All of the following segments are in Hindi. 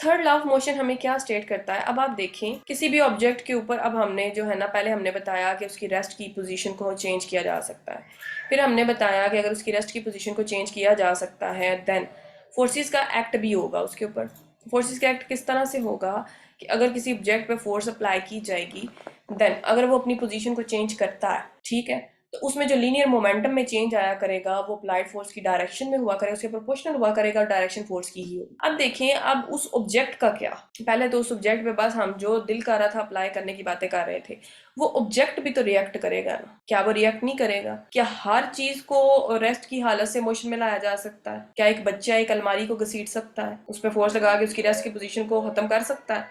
थर्ड लॉ ऑफ मोशन हमें क्या स्टेट करता है, अब आप देखें किसी भी ऑब्जेक्ट के ऊपर, अब हमने जो है ना पहले हमने बताया कि उसकी रेस्ट की पोजीशन को चेंज किया जा सकता है, फिर हमने बताया कि अगर उसकी रेस्ट की पोजीशन को चेंज किया जा सकता है देन फोर्सेस का एक्ट भी होगा उसके ऊपर। फोर्सेस का एक्ट किस तरह से होगा कि अगर किसी ऑब्जेक्ट पे फोर्स अप्लाई की जाएगी देन अगर वो अपनी पोजीशन को चेंज करता है, ठीक है, तो उसमें जो लीनियर मोमेंटम में चेंज आया करेगा वो अप्लाइड फोर्स की डायरेक्शन में हुआ करेगा, उसके प्रोपोर्शनल हुआ करेगा, डायरेक्शन फोर्स की ही होगी। अब देखें अब उस ऑब्जेक्ट का क्या, पहले तो उस ऑब्जेक्ट पे बस हम जो दिल कर रहा था अप्लाई करने की बातें कर रहे थे, वो ऑब्जेक्ट भी तो रिएक्ट करेगा ना, क्या वो रिएक्ट नहीं करेगा? क्या हर चीज को रेस्ट की हालत से मोशन में लाया जा सकता है? क्या एक बच्चा एक अलमारी को घसीट सकता है, उस पर फोर्स लगा के उसकी रेस्ट की पोजीशन को खत्म कर सकता है?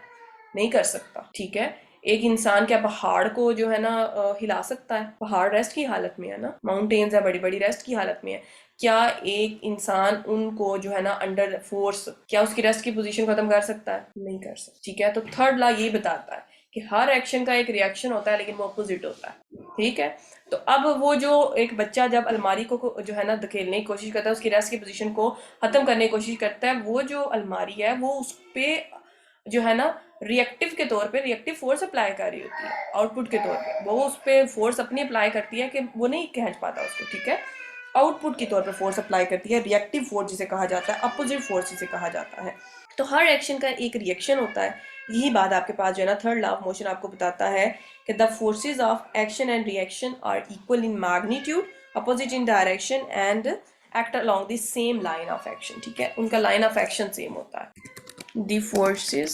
नहीं कर सकता, ठीक है। एक इंसान क्या पहाड़ को जो है ना हिला सकता है? पहाड़ रेस्ट की हालत में है ना, माउंटेन्स है बड़ी बड़ी रेस्ट की हालत में है। क्या एक इंसान उनको जो है ना अंडर फोर्स क्या उसकी रेस्ट की पोजीशन खत्म कर सकता है? नहीं कर सकता, ठीक है। तो थर्ड लॉ ये बताता है कि हर एक्शन का एक रिएक्शन होता है लेकिन वो अपोजिट होता है, ठीक है। तो अब वो जो एक बच्चा जब अलमारी को जो है ना धकेलने की कोशिश करता है, उसकी रेस्ट की पोजीशन को खत्म करने की कोशिश करता है, वो जो अलमारी है वो उस पे जो है ना रिएक्टिव के तौर पे रिएक्टिव फोर्स अप्लाई कर रही होती है, आउटपुट के तौर पे वो उस पर फोर्स अपनी अप्लाई करती है कि वो नहीं खींच पाता उसको, ठीक है। आउटपुट के तौर पे फोर्स अप्लाई करती है, रिएक्टिव फोर्स जिसे कहा जाता है, अपोजिट फोर्स जिसे कहा जाता है। तो हर एक्शन का एक रिएक्शन होता है। यही बात आपके पास जो है ना थर्ड लॉ ऑफ मोशन आपको बताता है कि the forces of action and reaction are equal in magnitude, opposite in direction and act along the same line of action, ठीक है। उनका लाइन ऑफ एक्शन सेम होता है। The forces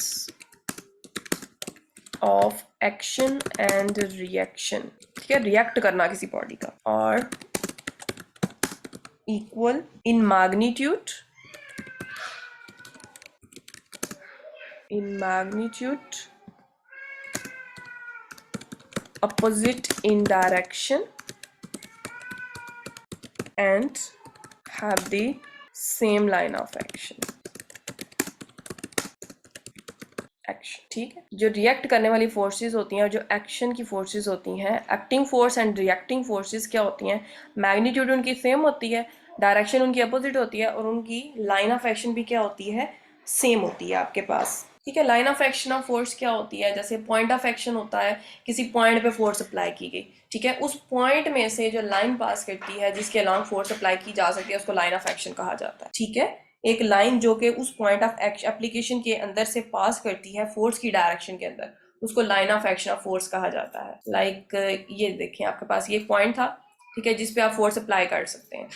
of action and reaction, ठीक है, रिएक्ट करना किसी बॉडी का, और equal in magnitude, opposite in direction and have the same line of action, ठीक है। जो रिएक्ट करने वाली फोर्सेस होती हैं और जो एक्शन की फोर्सेस होती हैं, acting force and reacting forces क्या होती हैं, मैग्नीट्यूड उनकी सेम होती है, डायरेक्शन उनकी अपोजिट होती है, और उनकी लाइन ऑफ एक्शन भी क्या होती है, सेम होती है आपके पास, ठीक है। Line of action of force क्या होती है, जैसे पॉइंट ऑफ एक्शन होता है, किसी पॉइंट पे फोर्स अप्लाई की गई, ठीक है, उस पॉइंट में से जो लाइन पास करती है जिसके अलॉन्ग फोर्स अप्लाई की जा सकती है उसको लाइन ऑफ एक्शन कहा जाता है, ठीक है। एक लाइन जो कि उस पॉइंट ऑफ एप्लीकेशन के अंदर से पास करती है फोर्स की डायरेक्शन के अंदर, उसको line of action of force कहा जाता है। लाइक ये देखें आपके पास ये पॉइंट था, ठीक है, जिस पे आप फोर्स अप्लाई कर सकते हैं।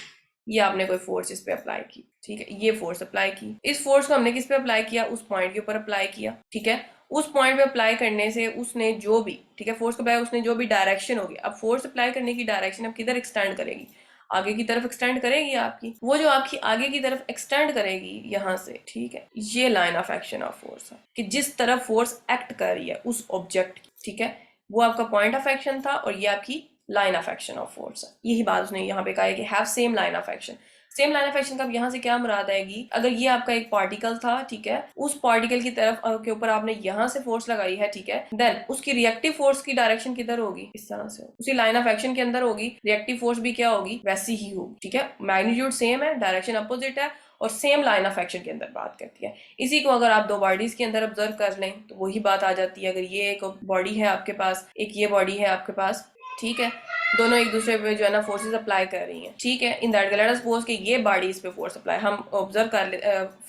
ये आपने कोई फोर्स इस पे अप्लाई की, ठीक है, ये फोर्स अप्लाई की, इस फोर्स को हमने किस पे अप्लाई किया, उस पॉइंट के ऊपर अप्लाई किया, ठीक है। उस पॉइंट पे अप्लाई करने से उसने जो भी, ठीक है, फोर्स को अप्लाई उसने जो भी डायरेक्शन होगी, अब फोर्स अप्लाई करने की डायरेक्शन अब किधर एक्सटेंड करेगी, आगे की तरफ एक्सटेंड करेगी आपकी, वो जो आपकी आगे की तरफ एक्सटेंड करेगी यहाँ से, ठीक है, ये line of action of force है कि जिस तरफ फोर्स एक्ट कर रही है उस ऑब्जेक्ट की, ठीक है, वो आपका पॉइंट ऑफ एक्शन था और ये आपकी line of action of force है। यही बात उसने यहाँ पे कहा है कि have same line of action. Same line of action का यहाँ से क्या मुराद आएगी, अगर ये आपका एक पार्टिकल था, ठीक है, उस पार्टिकल की तरफ के ऊपर आपने यहाँ से फोर्स लगाई है, ठीक है, देन उसकी रिएक्टिव फोर्स की डायरेक्शन किधर होगी, इस तरह से उसी लाइन ऑफ एक्शन के अंदर होगी, रिएक्टिव फोर्स भी क्या होगी, वैसी ही होगी, ठीक है। मैग्नीट्यूड सेम है, डायरेक्शन अपोजिट है और सेम लाइन ऑफ एक्शन के अंदर बात करती है। इसी को अगर आप दो बॉडीज के अंदर ऑब्जर्व कर लें तो वही बात आ जाती है। अगर ये एक बॉडी है आपके पास, एक ये बॉडी है आपके पास, ठीक है, दोनों एक दूसरे पे जो है ना फोर्सेस अप्लाई कर रही हैं, ठीक है। In that let us suppose कि ये बॉडी इस पे फोर्स अप्लाई, हम ऑब्जर्व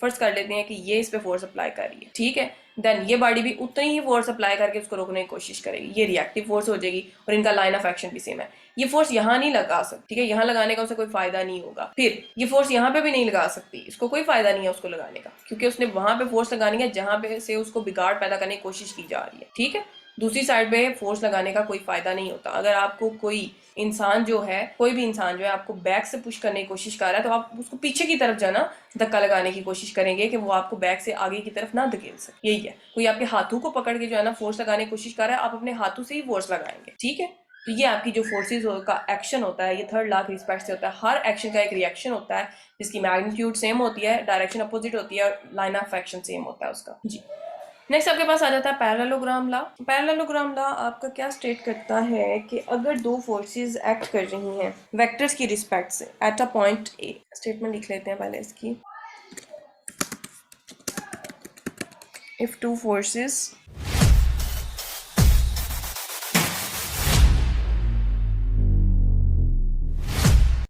फर्स्ट कर लेते हैं कि ये इस पे फोर्स अप्लाई कर रही है, ठीक है, देन ये बॉडी भी उतनी ही फोर्स अप्लाई करके उसको रोकने की कोशिश करेगी, ये रिएक्टिव फोर्स हो जाएगी और इनका लाइन ऑफ एक्शन भी सेम है। ये फोर्स यहाँ नहीं लगा सकती, ठीक है, यहाँ लगाने का उसे कोई फायदा नहीं होगा, फिर ये फोर्स यहाँ पे भी नहीं लगा सकती, इसको कोई फायदा नहीं है उसको लगाने का, क्योंकि उसने वहां पे फोर्स लगानी है जहां पे से उसको बिगाड़ पैदा करने की कोशिश की जा रही है, ठीक है। दूसरी साइड पे फोर्स लगाने का कोई फायदा नहीं होता। अगर आपको कोई इंसान जो है, कोई भी इंसान जो है आपको बैक से पुश करने की कोशिश कर रहा है तो आप उसको पीछे की तरफ जाना धक्का लगाने की कोशिश करेंगे कि वो आपको बैक से आगे की तरफ ना धकेल सके। यही है, कोई आपके हाथों को पकड़ के जो है ना फोर्स लगाने की कोशिश कर रहा है, आप अपने हाथों से ही फोर्स लगाएंगे, ठीक है। तो ये आपकी जो फोर्सेज का एक्शन होता है, ये थर्ड लॉ के रिस्पेक्ट से होता है। हर एक्शन का एक रिएक्शन होता है जिसकी मैग्नीट्यूड सेम होती है, डायरेक्शन अपोजिट होती है और लाइन ऑफ एक्शन सेम होता है उसका। जी, नेक्स्ट आपके पास आ जाता है पैरेललोग्राम लॉ। पैरेललोग्राम लॉ आपका क्या स्टेट करता है कि अगर दो फोर्सेस एक्ट कर रही हैं वेक्टर्स की रिस्पेक्ट से at a point A, statement लिख लेते हैं पहले इसकी। if two forces